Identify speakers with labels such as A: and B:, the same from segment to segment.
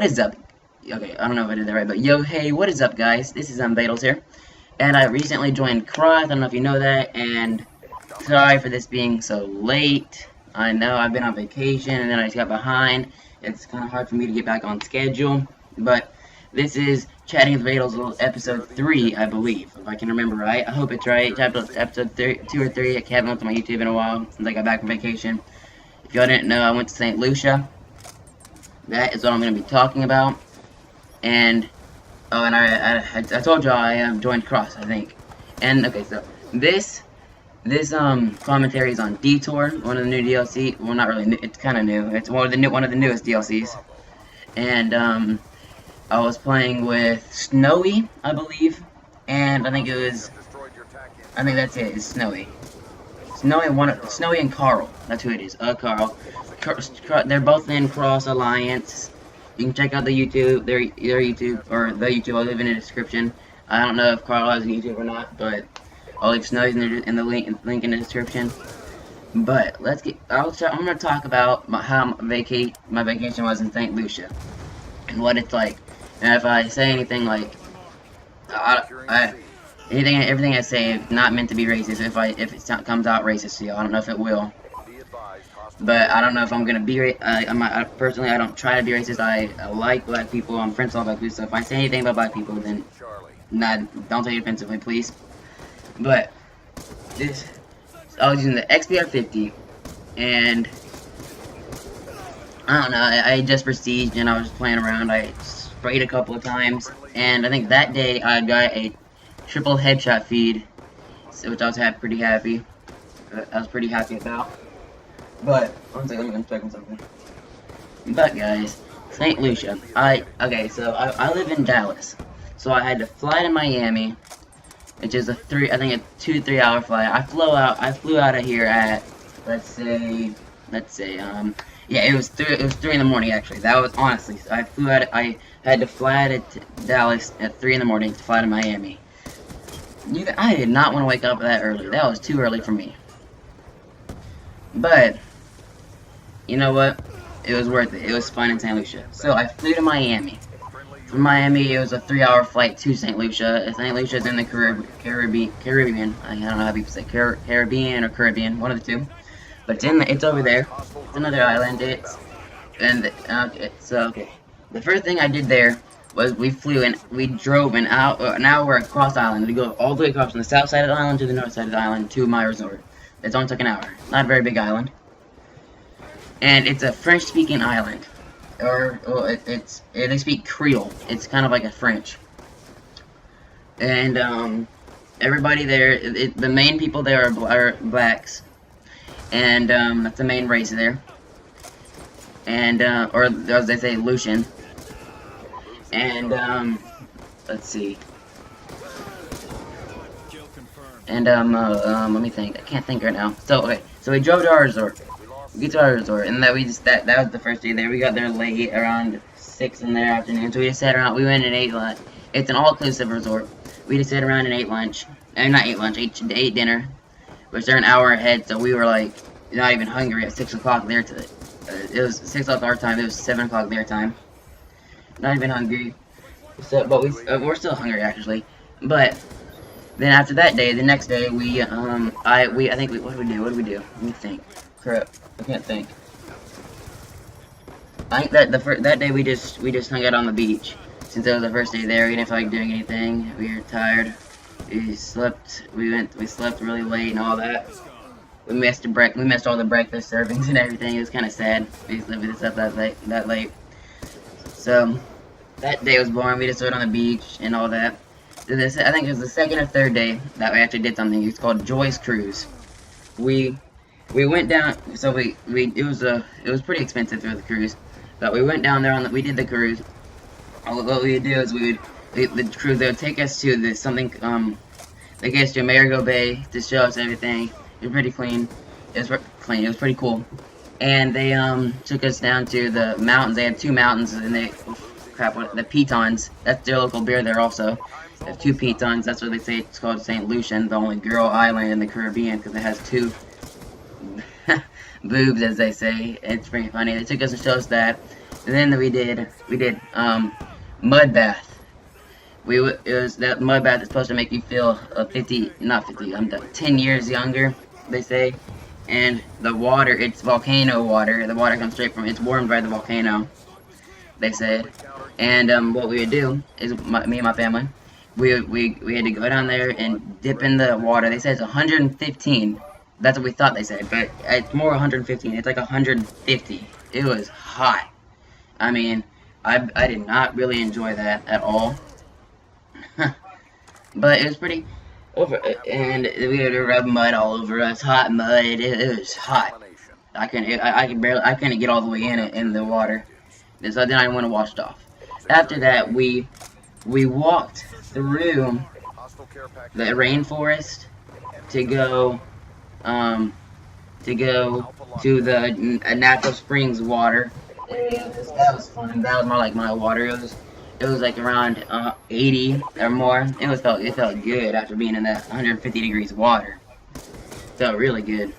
A: what is up? Okay, I don't know if I did that right, but yo, hey, what is up, guys? This is Vaytals here, and I recently joined Cross. I don't know if you know that, and sorry for this being so late. I know I've been on vacation, and then I just got behind. It's kind of hard for me to get back on schedule, but this is Chatting with Vaytals, episode 3, I believe, if I can remember right. I hope it's right. Episode 2 or 3. I haven't looked at my YouTube in a while since I got back from vacation. If y'all didn't know, I went to St. Lucia. That is what I'm going to be talking about. And, oh, and I told y'all I joined Cross, I think. And, okay, so, this commentary is on Detour, one of the new DLC. Well, not really new, it's kind of new. It's one of the newest DLCs. And, I was playing with Snowy, I believe. And I think that's it, it's Snowy. Snowy and Carl, that's who it is, Carl. They're both in Cross Alliance. You can check out the YouTube, their YouTube, or the YouTube. I'll leave it in the description. I don't know if Carl has a YouTube or not, but I'll leave Snowy's in the link in the description. But I'm gonna talk about how my vacation was in St. Lucia and what it's like. And if I say anything like, everything I say is not meant to be racist. If it comes out racist to you, I don't know if it will. But I don't know if I'm gonna be. Personally, I don't try to be racist. I like black people. I'm friends with all black people. So if I say anything about black people, then don't take it offensively, please. But I was using the XPR 50, and I don't know. I just prestiged, and I was playing around. I sprayed a couple of times, and I think that day I got a triple headshot feed, which I was pretty happy. I was pretty happy about. But one second, I'm checking something. But guys, St. Lucia. Okay, so I live in Dallas, so I had to fly to Miami, which is I think a 2-3 hour flight. I flew out of here at let's say yeah, it was 3 in the morning actually. That was honestly, I had to fly to Dallas at 3 in the morning to fly to Miami. I did not want to wake up that early. That was too early for me. But you know what? It was worth it. It was fun in St. Lucia. So I flew to Miami. From Miami, it was a 3-hour flight to St. Lucia. St. Lucia's in the Caribbean. I don't know how people say Caribbean or Caribbean, one of the two. But it's over there. It's another island. Okay. The first thing I did there was we drove an hour across the island. We go all the way across from the south side of the island to the north side of the island to my resort. It only took an hour. Not a very big island. And it's a French-speaking island. They speak Creole. It's kind of like a French. And, everybody there, the main people there are blacks. And, that's the main race there. And, or as they say, Lucian. And, let's see. And, let me think. I can't think right now. So, okay. So we drove to our resort. We get to our resort, and that was the first day there. We got there late, around 6 in the afternoon. So we just sat around. We went and ate lunch. It's an all-inclusive resort. We just sat around and ate lunch. Not ate lunch. Ate dinner. Which they're an hour ahead, so we were like not even hungry at 6 o'clock their time. It was 6 o'clock our time. It was 7 o'clock their time. Not even hungry. So, but we're still hungry actually. But then after that day, the next day, what did we do? Let me think. Crap, I can't think. I think that that day we just hung out on the beach. Since it was the first day there, we didn't feel like doing anything. We were tired. We slept really late and all that. We missed all the breakfast servings and everything. It was kind of sad. We slept that late. So that day was boring. We just stood on the beach and all that. I think it was the second or third day that we actually did something. It's called Joy's Cruise. We went down. So it was pretty expensive for the cruise, but we went down there we did the cruise. What we would do is the cruise, they would take us to they get us to Amerigo Bay to show us everything. It was pretty clean. It was pretty cool. And they took us down to the mountains. They had 2 mountains, and the Pitons. That's their local beer there also. They have 2 Pitons. That's what they say. It's called St. Lucian, the only girl island in the Caribbean, because it has 2 boobs, as they say. It's pretty funny. They took us to show us that. then we did mud bath. It was that mud bath is supposed to make you feel 50, not 50, 10 years younger, they say. And the water, it's volcano water. The water comes straight from, it's warmed by the volcano, they said. And what we would do is, me and my family, we had to go down there and dip in the water. They said it's 115. That's what we thought they said, but it's more 115. It's like 150. It was hot. I mean, I did not really enjoy that at all. But it was pretty over, and we had to rub mud all over us, hot mud. It was hot. I couldn't get all the way in the water, and so then I went and washed off. After that, we walked through the rainforest to go to the natural springs water. That was fun. That was more like my water. It was like around 80 or more. It felt good after being in that 150 degrees water. It felt really good.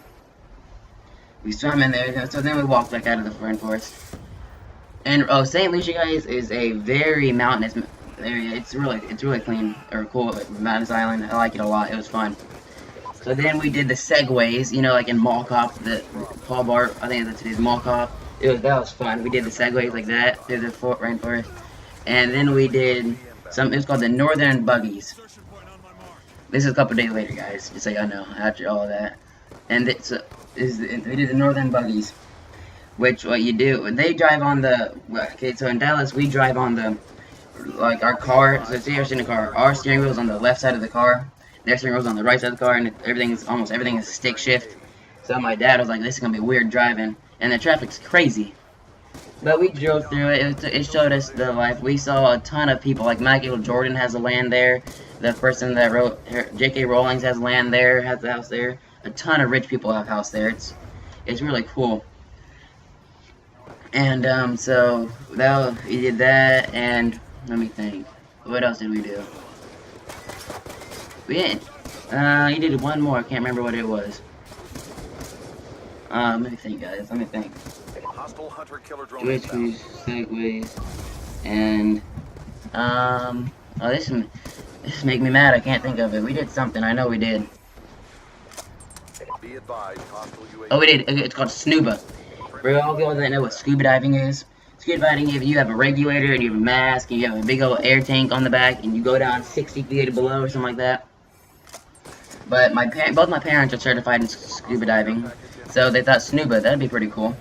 A: We swam in there, so then we walked back out of the rainforest. And St. Lucia, guys, is a very mountainous area. It's really clean or cool. Mountainous Island. I like it a lot. It was fun. So then we did the segways, you know, like in Mall Cop, the Paul Bart. I think that's today's Mall Cop. That was fun. We did the segways like that through the rainforest. And then we did it's called the Northern Buggies. This is a couple days later, guys, just so y'all know, after all of that. And we did the Northern Buggies, which what you do, they drive on the, okay, so in Dallas, we drive on the, like our car, so say you're in a car, our steering wheel is on the left side of the car, their steering wheel is on the right side of the car, and almost everything is stick shift. So my dad was like, this is going to be weird driving, and the traffic's crazy. But we drove through it. It showed us the life. We saw a ton of people. Like Michael Jordan has a land there. The person that wrote J.K. Rowling has land there, has a house there. A ton of rich people have a house there. It's really cool. And so we did that. And let me think. What else did we do? You did one more. I can't remember what it was. Let me think, guys. Let me think. Switches, segways, and oh, this is making me mad. I can't think of it. We did something. I know we did. Oh, we did. It's called snuba. For all people that know what scuba diving is, scuba diving, if you have a regulator and you have a mask and you have a big old air tank on the back and you go down 60 feet below or something like that. But both my parents are certified in scuba diving, so they thought snuba, that'd be pretty cool.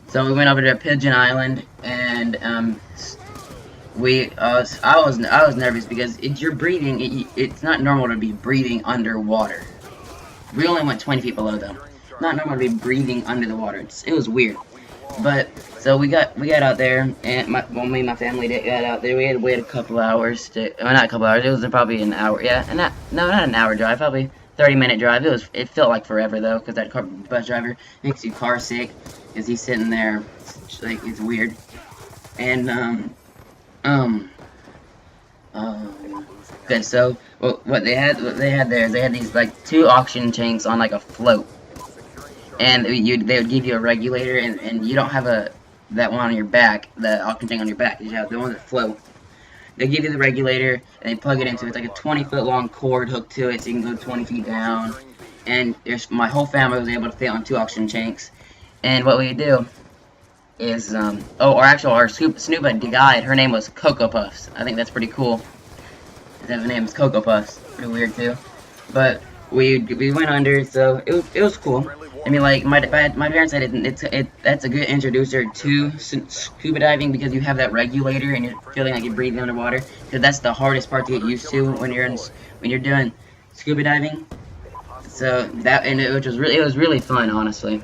A: So we went over to Pigeon Island, and I was nervous because you're breathing. It's not normal to be breathing underwater. We only went 20 feet below them. Not normal to be breathing under the water. It was weird. But so we got out there, and me and my family got out there. We had to wait a couple hours not a couple hours. It was probably an hour. Yeah, and not an hour drive. Probably 30-minute drive. It felt like forever though, because that bus driver makes you car sick. Is he sitting there, like, it's weird. And, okay, so, what they had there is they had these, like, 2 oxygen tanks on, like, a float. And they would give you a regulator, and you don't have that one on your back, the oxygen tank on your back, you have the one that float. They give you the regulator, and they plug it into it. It's like a 20-foot long cord hooked to it, so you can go 20 feet down. And my whole family was able to fit on 2 oxygen tanks. And what we do is, our snuba guide, her name was Cocoa Puffs. I think that's pretty cool. Her name is Cocoa Puffs. Pretty weird too. But we went under, so it was cool. I mean, like my parents said, that's a good introducer to scuba diving because you have that regulator and you're feeling like you're breathing underwater. Because that's the hardest part to get used to when you're doing scuba diving. So it was really fun, honestly.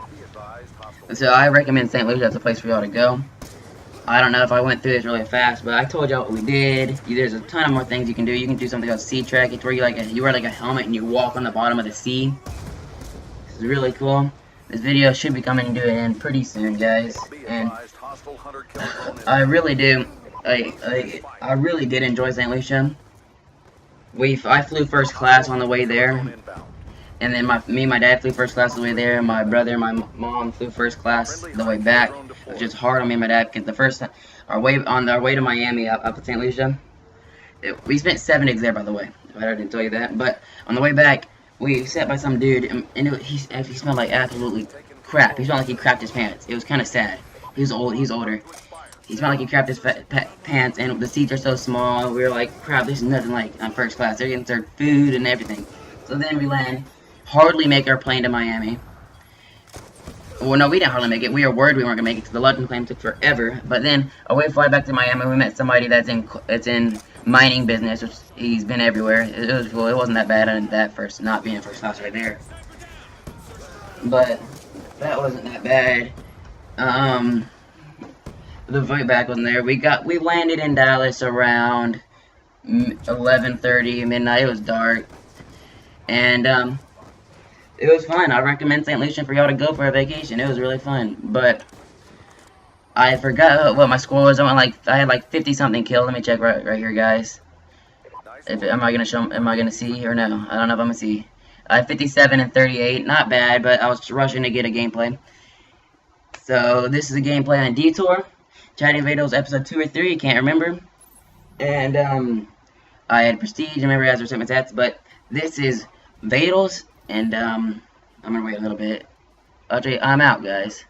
A: So I recommend St. Lucia as a place for y'all to go. I don't know if I went through this really fast, but I told y'all what we did. There's a ton of more things you can do. You can do something called Sea Trek. It's where you wear like a helmet and you walk on the bottom of the sea. This is really cool. This video should be coming to an end pretty soon, guys. And I really do. I really did enjoy St. Lucia. I flew first class on the way there. And then me and my dad flew first class the way there. My brother and my mom flew first class the way back. It was just hard on me and my dad because the first time, our way to Miami up to St. Lucia, we spent 7 days there, by the way. I didn't tell you that. But on the way back, we sat by some dude, and he smelled like absolutely crap. He smelled like he crapped his pants. It was kind of sad. He was old. He's older. He smelled like he crapped his pants, and the seats are so small. We were like, crap, this is nothing like on first class. They're getting served food and everything. So then we land, hardly make our plane to Miami. Well, no, we didn't hardly make it. We were worried we weren't gonna make it because the London plane took forever. But then, away fly back to Miami, we met somebody that's in mining business. Which he's been everywhere. It was cool. It wasn't that bad on that first, not being first class right there. But that wasn't that bad. The flight back wasn't there. We landed in Dallas around 11:30 midnight. It was dark, and it was fun. I recommend St. Lucia for y'all to go for a vacation. It was really fun. But I forgot what my score was. I had like 50 something kills. Let me check right here, guys. Am I gonna see or no? I don't know if I'm gonna see. I had 57 and 38. Not bad, but I was rushing to get a gameplay. So this is a gameplay on Detour. Chatting Vaytals episode 2 or 3. Can't remember. And I had Prestige. I remember as my stats. But this is Vaytals. And I'm gonna wait a little bit. I'm out, guys.